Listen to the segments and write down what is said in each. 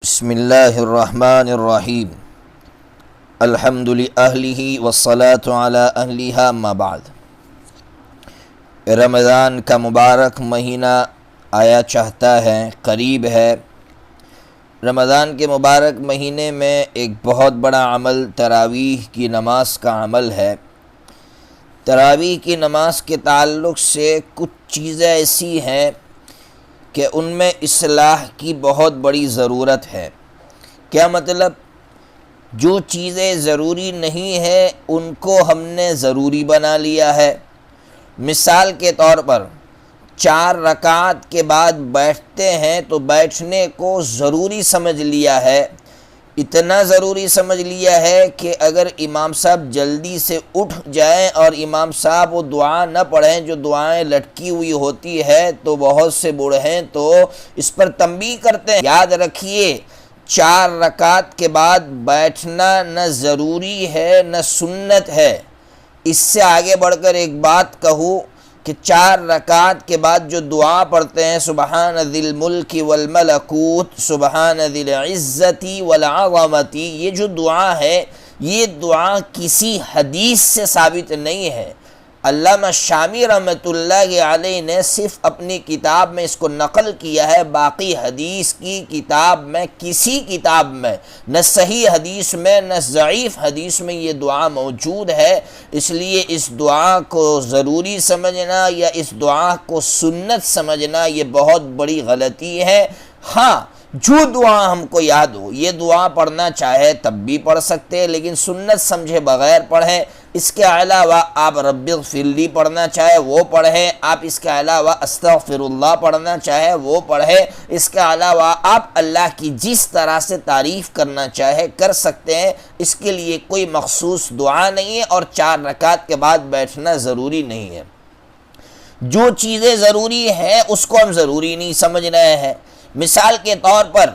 بسم اللہ الرحمن الرحیم الحمد للہ والصلاة علی اہلہا اما بعد۔ رمضان کا مبارک مہینہ آیا چاہتا ہے، قریب ہے۔ رمضان کے مبارک مہینے میں ایک بہت بڑا عمل تراویح کی نماز کا عمل ہے۔ تراویح کی نماز کے تعلق سے کچھ چیزیں ایسی ہیں کہ ان میں اصلاح کی بہت بڑی ضرورت ہے۔ کیا مطلب؟ جو چیزیں ضروری نہیں ہیں ان کو ہم نے ضروری بنا لیا ہے۔ مثال کے طور پر 4 رکعت کے بعد بیٹھتے ہیں تو بیٹھنے کو ضروری سمجھ لیا ہے، اتنا ضروری سمجھ لیا ہے کہ اگر امام صاحب جلدی سے اٹھ جائیں اور امام صاحب وہ دعا نہ پڑھیں جو دعائیں لٹکی ہوئی ہوتی ہے تو بہت سے بوڑھے تو اس پر تنبیہ کرتے ہیں۔ یاد رکھیے 4 رکعت کے بعد بیٹھنا نہ ضروری ہے نہ سنت ہے۔ اس سے آگے بڑھ کر ایک بات کہوں کہ 4 رکعت کے بعد جو دعا پڑھتے ہیں سبحان ذی الملک والملکوت سبحان ذی العزت والعظمت، یہ جو دعا ہے یہ دعا کسی حدیث سے ثابت نہیں ہے۔ علامہ شامی رحمۃ اللہ علیہ نے صرف اپنی کتاب میں اس کو نقل کیا ہے، باقی حدیث کی کتاب میں کسی کتاب میں نہ صحیح حدیث میں نہ ضعیف حدیث میں یہ دعا موجود ہے۔ اس لیے اس دعا کو ضروری سمجھنا یا اس دعا کو سنت سمجھنا یہ بہت بڑی غلطی ہے۔ ہاں، جو دعا ہم کو یاد ہو یہ دعا پڑھنا چاہے تب بھی پڑھ سکتے، لیکن سنت سمجھے بغیر پڑھیں۔ اس کے علاوہ آپ رب اغفر لی پڑھنا چاہے وہ پڑھیں، آپ اس کے علاوہ استغفر اللہ پڑھنا چاہے وہ پڑھیں، اس کے علاوہ آپ اللہ کی جس طرح سے تعریف کرنا چاہے کر سکتے ہیں۔ اس کے لیے کوئی مخصوص دعا نہیں ہے اور 4 رکعت کے بعد بیٹھنا ضروری نہیں ہے۔ جو چیزیں ضروری ہیں اس کو ہم ضروری نہیں سمجھ رہے ہیں۔ مثال کے طور پر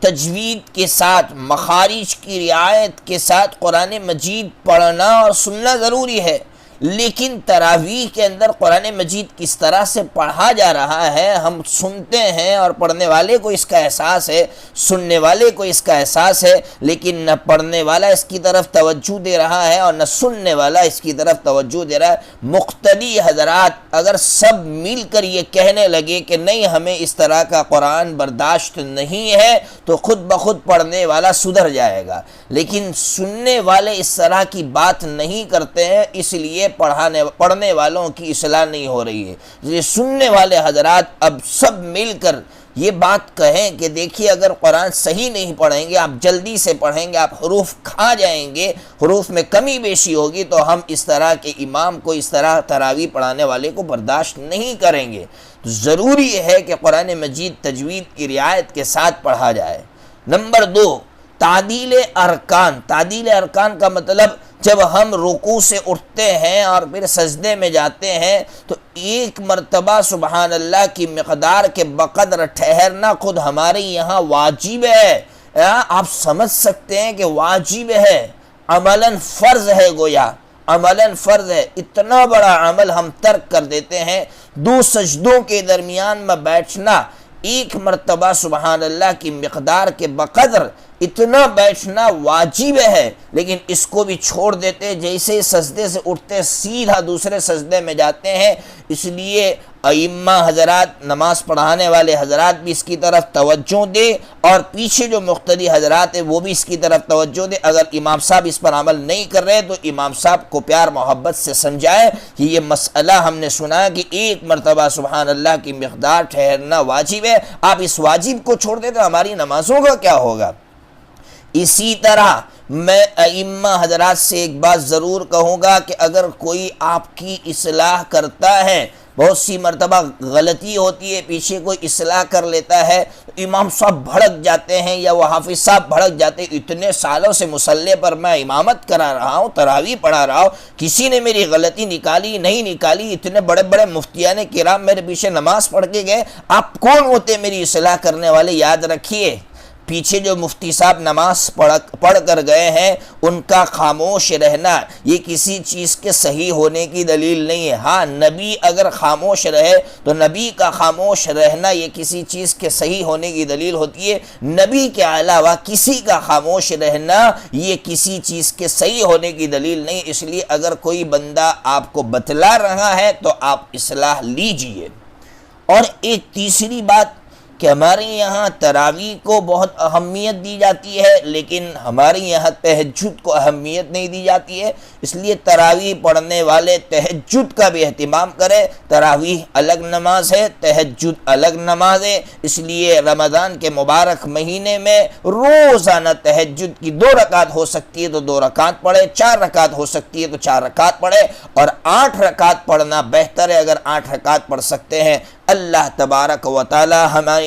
تجوید کے ساتھ مخارج کی رعایت کے ساتھ قرآن مجید پڑھنا اور سننا ضروری ہے، لیکن تراویح کے اندر قرآن مجید کس طرح سے پڑھا جا رہا ہے ہم سنتے ہیں اور پڑھنے والے کو اس کا احساس ہے، سننے والے کو اس کا احساس ہے، لیکن نہ پڑھنے والا اس کی طرف توجہ دے رہا ہے اور نہ سننے والا اس کی طرف توجہ دے رہا ہے۔ مقتدی حضرات اگر سب مل کر یہ کہنے لگے کہ نہیں ہمیں اس طرح کا قرآن برداشت نہیں ہے تو خود بخود پڑھنے والا سدھر جائے گا، لیکن سننے والے اس طرح کی بات نہیں کرتے ہیں، اس لیے پڑھنے والوں کی اصلاح نہیں ہو رہی ہے۔ یہ سننے والے حضرات اب سب مل کر یہ بات کہیں کہ دیکھیے اگر قرآن صحیح نہیں پڑھیں گے، آپ جلدی سے پڑھیں گے، آپ حروف کھا جائیں گے، حروف میں کمی بیشی ہوگی تو ہم اس طرح کے امام کو، اس طرح تراویح پڑھانے والے کو برداشت نہیں کریں گے۔ تو ضروری ہے کہ قرآن مجید تجوید کی رعایت کے ساتھ پڑھا جائے۔ نمبر 2، تعدیل ارکان۔ تعدیل ارکان کا مطلب جب ہم رکوع سے اٹھتے ہیں اور پھر سجدے میں جاتے ہیں تو 1 مرتبہ سبحان اللہ کی مقدار کے بقدر ٹھہرنا خود ہمارے یہاں واجب ہے۔ آپ سمجھ سکتے ہیں کہ واجب ہے، عملاً فرض ہے، گویا عملاً فرض ہے۔ اتنا بڑا عمل ہم ترک کر دیتے ہیں۔ 2 سجدوں کے درمیان میں بیٹھنا، 1 مرتبہ سبحان اللہ کی مقدار کے بقدر اتنا بیٹھنا واجب ہے، لیکن اس کو بھی چھوڑ دیتے، جیسے سجدے سے اٹھتے سیدھا دوسرے سجدے میں جاتے ہیں۔ اس لیے ائمہ حضرات، نماز پڑھانے والے حضرات بھی اس کی طرف توجہ دے اور پیچھے جو مقتدی حضرات ہیں وہ بھی اس کی طرف توجہ دے۔ اگر امام صاحب اس پر عمل نہیں کر رہے تو امام صاحب کو پیار محبت سے سمجھائیں کہ یہ مسئلہ ہم نے سنا کہ 1 مرتبہ سبحان اللہ کی مقدار ٹھہرنا واجب ہے، آپ اس واجب کو چھوڑ دیں تو ہماری نمازوں کا کیا ہوگا؟ اسی طرح میں ائمہ حضرات سے ایک بات ضرور کہوں گا کہ اگر کوئی آپ کی اصلاح کرتا ہے، بہت سی مرتبہ غلطی ہوتی ہے، پیچھے کوئی اصلاح کر لیتا ہے، امام صاحب بھڑک جاتے ہیں یا وہ حافظ صاحب بھڑک جاتے ہیں۔ اتنے سالوں سے مصلی پر میں امامت کرا رہا ہوں، تراویح پڑھا رہا ہوں، کسی نے میری غلطی نکالی نہیں نکالی، اتنے بڑے بڑے مفتیان کرام میرے پیچھے نماز پڑھ کے گئے، آپ کون ہوتے میری اصلاح کرنے والے؟ یاد رکھیے پیچھے جو مفتی صاحب نماز پڑھ کر گئے ہیں ان کا خاموش رہنا یہ کسی چیز کے صحیح ہونے کی دلیل نہیں ہے۔ ہاں نبی اگر خاموش رہے تو نبی کا خاموش رہنا یہ کسی چیز کے صحیح ہونے کی دلیل ہوتی ہے، نبی کے علاوہ کسی کا خاموش رہنا یہ کسی چیز کے صحیح ہونے کی دلیل نہیں۔ اس لیے اگر کوئی بندہ آپ کو بتلا رہا ہے تو آپ اصلاح لیجئے۔ اور ایک تیسری بات کہ ہمارے یہاں تراویح کو بہت اہمیت دی جاتی ہے لیکن ہمارے یہاں تہجد کو اہمیت نہیں دی جاتی ہے، اس لیے تراویح پڑھنے والے تہجد کا بھی اہتمام کریں۔ تراویح الگ نماز ہے، تہجد الگ نماز ہے، اس لیے رمضان کے مبارک مہینے میں روزانہ تہجد کی 2 رکعت ہو سکتی ہے تو 2 رکعت پڑھے، 4 رکعت ہو سکتی ہے تو 4 رکعت پڑھے، اور 8 رکعت پڑھنا بہتر ہے اگر 8 رکعت پڑھ سکتے ہیں۔ اللہ تبارک و تعالی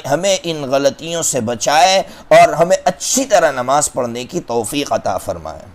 ہمیں ان غلطیوں سے بچائے اور ہمیں اچھی طرح نماز پڑھنے کی توفیق عطا فرمائے۔